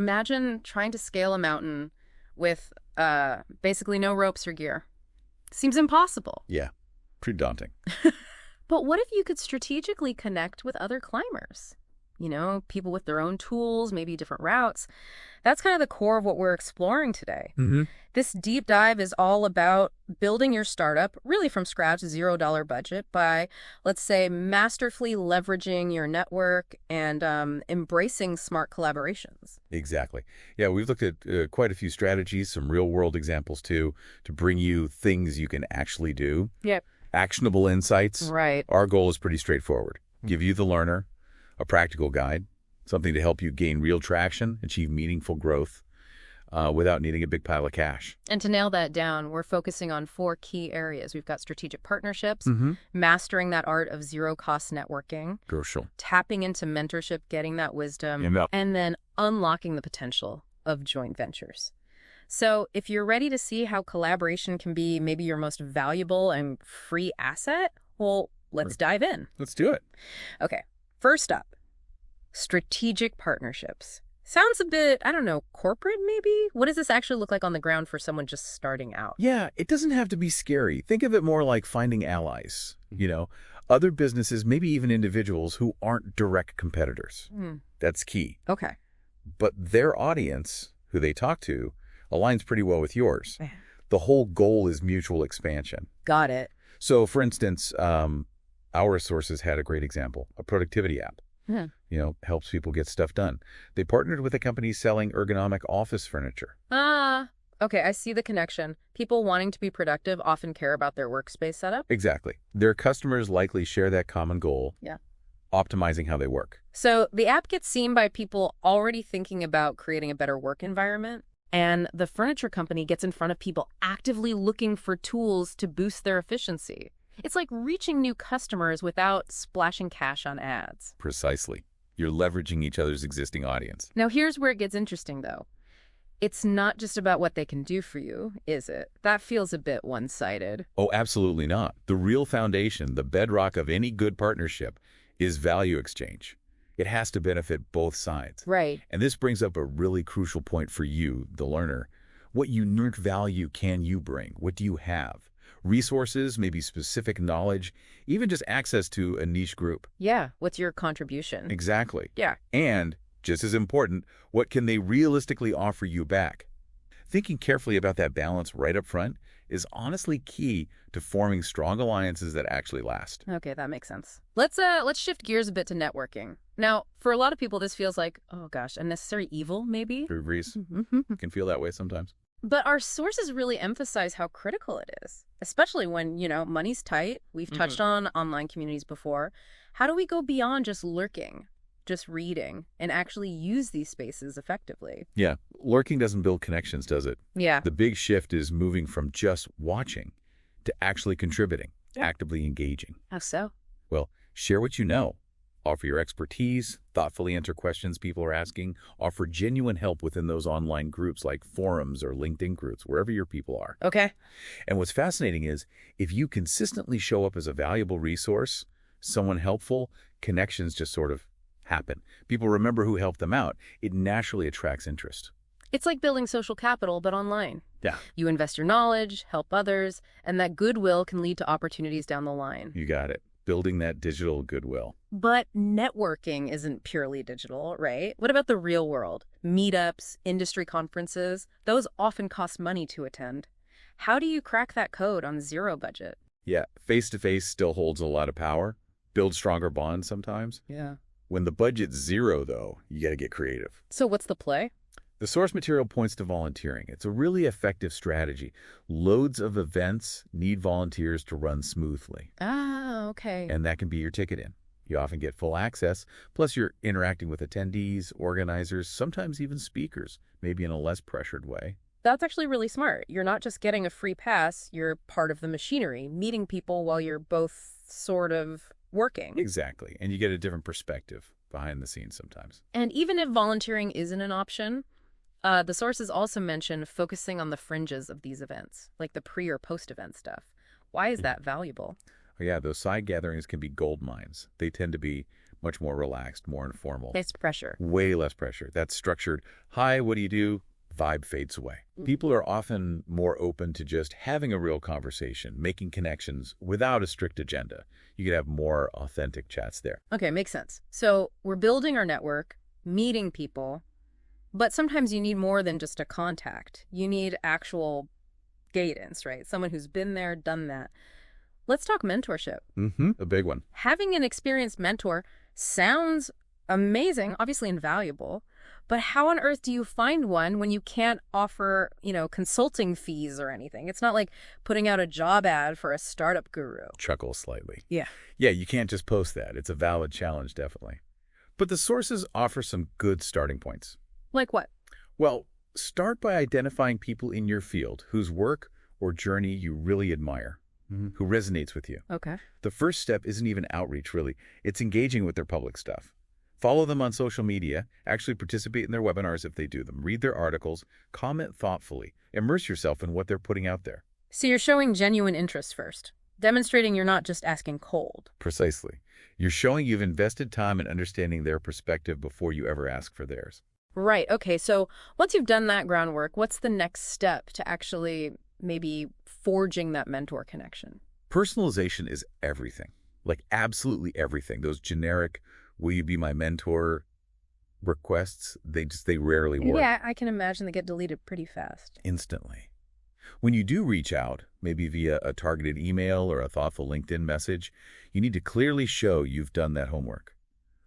Imagine trying to scale a mountain with basically no ropes or gear. Seems impossible. Yeah, pretty daunting. But what if you could strategically connect with other climbers? You know, people with their own tools, maybe different routes. That's kind of the core of what we're exploring today. Mm-hmm. This deep dive is all about building your startup really from scratch, $0 budget, by, let's say, masterfully leveraging your network and embracing smart collaborations. Exactly. Yeah, we've looked at quite a few strategies, some real-world examples too, to bring you things you can actually do. Yep. Actionable insights. Right. Our goal is pretty straightforward. Give you, the learner, a practical guide, something to help you gain real traction, achieve meaningful growth without needing a big pile of cash. And to nail that down, we're focusing on 4 key areas. We've got strategic partnerships, Mm-hmm. mastering that art of zero-cost networking, Crucial. tapping into mentorship, getting that wisdom, and then unlocking the potential of joint ventures. So if you're ready to see how collaboration can be maybe your most valuable and free asset, well, let's dive in. Let's do it. Okay, first up, strategic partnerships. Sounds a bit, I don't know, corporate maybe? What does this actually look like on the ground for someone just starting out? Yeah, it doesn't have to be scary. Think of it more like finding allies, other businesses, maybe even individuals who aren't direct competitors. That's key. Okay. But their audience, who they talk to, aligns pretty well with yours. The whole goal is mutual expansion. Got it. So, for instance, our sources had a great example, a productivity app. Helps people get stuff done. They partnered with a company selling ergonomic office furniture. Okay, I see the connection. People wanting to be productive often care about their workspace setup. Exactly. Their customers likely share that common goal. Yeah. Optimizing how they work. So the app gets seen by people already thinking about creating a better work environment, and the furniture company gets in front of people actively looking for tools to boost their efficiency. It's like reaching new customers without splashing cash on ads. Precisely. You're leveraging each other's existing audience. Now here's where it gets interesting, though. It's not just about what they can do for you, is it? That feels a bit one-sided. Oh, absolutely not. The real foundation, the bedrock of any good partnership, is value exchange. It has to benefit both sides. Right. And this brings up a really crucial point for you, the learner. What unique value can you bring? What do you have? Resources, maybe specific knowledge, even just access to a niche group. Yeah. What's your contribution? Exactly. Yeah. And, just as important, what can they realistically offer you back? Thinking carefully about that balance right up front is honestly key to forming strong alliances that actually last. Okay, that makes sense. Let's shift gears a bit to networking. Now, for a lot of people, this feels like, oh gosh, a necessary evil, maybe? Reese, can feel that way sometimes. But our sources really emphasize how critical it is, especially when, money's tight. We've touched on online communities before. How do we go beyond just lurking, just reading, and actually use these spaces effectively? Yeah, lurking doesn't build connections, does it? Yeah. The big shift is moving from just watching to actually contributing, actively engaging. How so? Well, share what you know. Offer your expertise, thoughtfully answer questions people are asking, offer genuine help within those online groups like forums or LinkedIn groups, wherever your people are. Okay. And what's fascinating is if you consistently show up as a valuable resource, someone helpful, connections just sort of happen. People remember who helped them out. It naturally attracts interest. It's like building social capital, but online. Yeah. You invest your knowledge, help others, and that goodwill can lead to opportunities down the line. You got it. Building that digital goodwill. But networking isn't purely digital, right? What about the real world? Meetups, industry conferences, those often cost money to attend. How do you crack that code on zero budget? Yeah, face-to-face still holds a lot of power. Build stronger bonds sometimes. Yeah. When the budget's zero, though, you got to get creative. So what's the play? The source material points to volunteering. It's a really effective strategy. Loads of events need volunteers to run smoothly. Ah, okay. And that can be your ticket in. You often get full access, plus you're interacting with attendees, organizers, sometimes even speakers, maybe in a less pressured way. That's actually really smart. You're not just getting a free pass, you're part of the machinery, meeting people while you're both sort of working. Exactly. And you get a different perspective behind the scenes sometimes. And even if volunteering isn't an option, the sources also mention focusing on the fringes of these events, like the pre- or post-event stuff. Why is that valuable? Oh, yeah, those side gatherings can be gold mines. They tend to be Much more relaxed, more informal. It's pressure. Way less pressure. That's structured. Hi, what do you do? Vibe fades away. People are often more open to just having a real conversation, making connections without a strict agenda. You could have more authentic chats there. Okay, makes sense. So we're building our network, meeting people, but sometimes you need more than just a contact. You need actual guidance, right? Someone who's been there, done that. Let's talk mentorship. A big one. Having an experienced mentor sounds amazing, obviously invaluable, but how on earth do you find one when you can't offer, consulting fees or anything? It's not like putting out a job ad for a startup guru. Chuckle slightly. Yeah. Yeah, you can't just post that. It's a valid challenge, definitely. But the sources offer some good starting points. Like what? Well, start by identifying people in your field whose work or journey you really admire, who resonates with you. Okay. The first step isn't even outreach, really. It's engaging with their public stuff. Follow them on social media, actually participate in their webinars if they do them, read their articles, comment thoughtfully, immerse yourself in what they're putting out there. So you're showing genuine interest first, demonstrating you're not just asking cold. Precisely. You're showing you've invested time in understanding their perspective before you ever ask for theirs. Right. Okay. So once you've done that groundwork, what's the next step to actually maybe forging that mentor connection? Personalization is everything, like absolutely everything. Those generic, will you be my mentor requests, they rarely work. Yeah, I can imagine they get deleted pretty fast. Instantly. When you do reach out, maybe via a targeted email or a thoughtful LinkedIn message, you need to clearly show you've done that homework.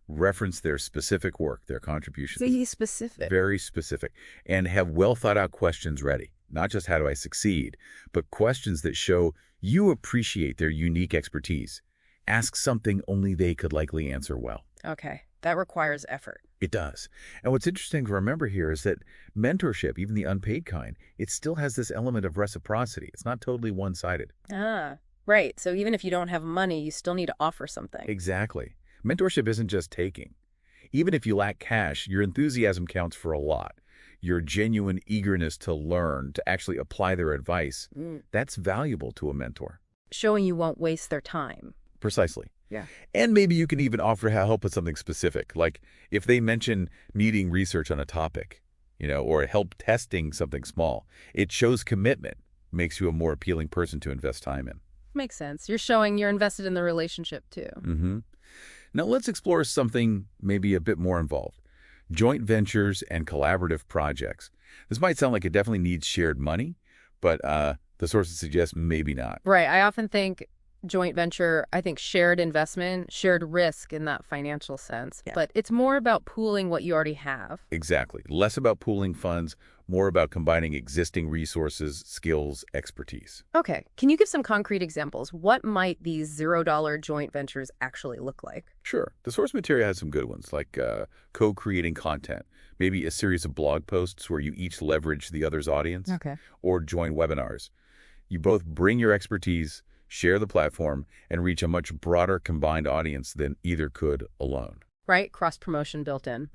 Reference their specific work, their contributions. Be specific. Very specific. And have well thought out questions ready. Not just how do I succeed, but questions that show you appreciate their unique expertise. Ask something only they could likely answer well. Okay. That requires effort. It does. And what's interesting to remember here is that mentorship, even the unpaid kind, it still has this element of reciprocity. It's not totally one-sided. Ah, right. So even if you don't have money, you still need to offer something. Exactly. Mentorship isn't just taking. Even if you lack cash, your enthusiasm counts for a lot. Your genuine eagerness to learn, to actually apply their advice, that's valuable to a mentor. Showing you won't waste their time. Precisely. Yeah. And maybe you can even offer help with something specific, like if they mention needing research on a topic, or help testing something small. It shows commitment, makes you a more appealing person to invest time in. Makes sense. You're showing you're invested in the relationship too. Now let's explore something maybe a bit more involved. Joint ventures and collaborative projects. This might sound like it definitely needs shared money, but the sources suggest maybe not. Right. I often think joint venture, I think shared investment, shared risk in that financial sense. Yeah. But it's more about pooling what you already have. Exactly. Less about pooling funds, more about combining existing resources, skills, expertise. Okay. Can you give some concrete examples? What might these $0 joint ventures actually look like? Sure. The source material has some good ones, like co-creating content, maybe a series of blog posts where you each leverage the other's audience, or joint webinars. You both bring your expertise, share the platform, and reach a much broader combined audience than either could alone. Right? Cross-promotion built in.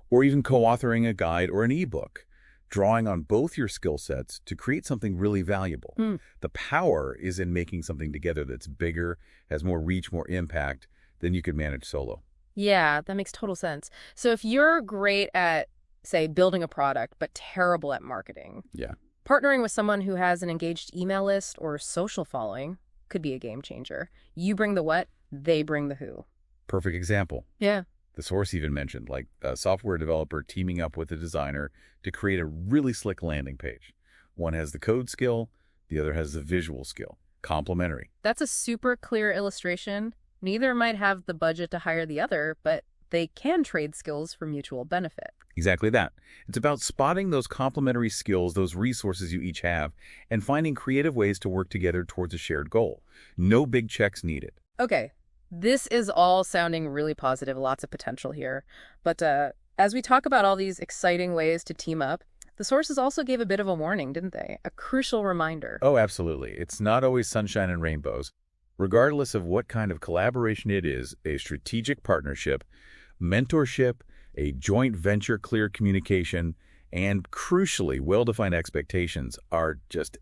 Or even co-authoring a guide or an ebook, drawing on both your skill sets to create something really valuable. The power is in making something together that's bigger, has more reach, more impact than you could manage solo. Yeah, that makes total sense. So if you're great at, say, building a product, but terrible at marketing, partnering with someone who has an engaged email list or social following could be a game changer. You bring the what, they bring the who. Perfect example. Yeah. The source even mentioned, like a software developer teaming up with a designer to create a really slick landing page. One has the code skill, the other has the visual skill. Complementary. That's a super clear illustration. Neither might have the budget to hire the other, but they can trade skills for mutual benefit. Exactly that. It's about spotting those complementary skills, those resources you each have, and finding creative ways to work together towards a shared goal. No big checks needed. Okay. This is all sounding really positive, lots of potential here. But as we talk about all these exciting ways to team up, the sources also gave a bit of a warning, didn't they? A crucial reminder. Oh, absolutely. It's not always sunshine and rainbows. Regardless of what kind of collaboration it is, a strategic partnership, mentorship, a joint venture, clear communication, and crucially, well-defined expectations are just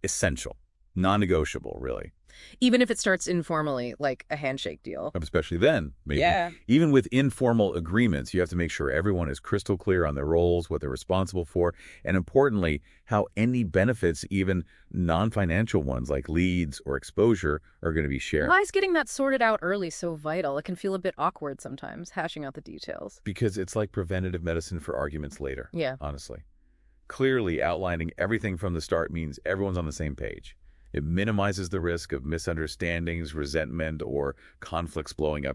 essential, non-negotiable, really. Even if it starts informally, like a handshake deal. Especially then, maybe. Yeah. Even with informal agreements, you have to make sure everyone is crystal clear on their roles, what they're responsible for, and importantly, how any benefits, even non-financial ones like leads or exposure, are going to be shared. Why is getting that sorted out early so vital? It can feel a bit awkward sometimes, hashing out the details. Because it's like preventative medicine for arguments later, Yeah. honestly. Clearly outlining everything from the start means everyone's on the same page. It minimizes the risk of misunderstandings, resentment, or conflicts blowing up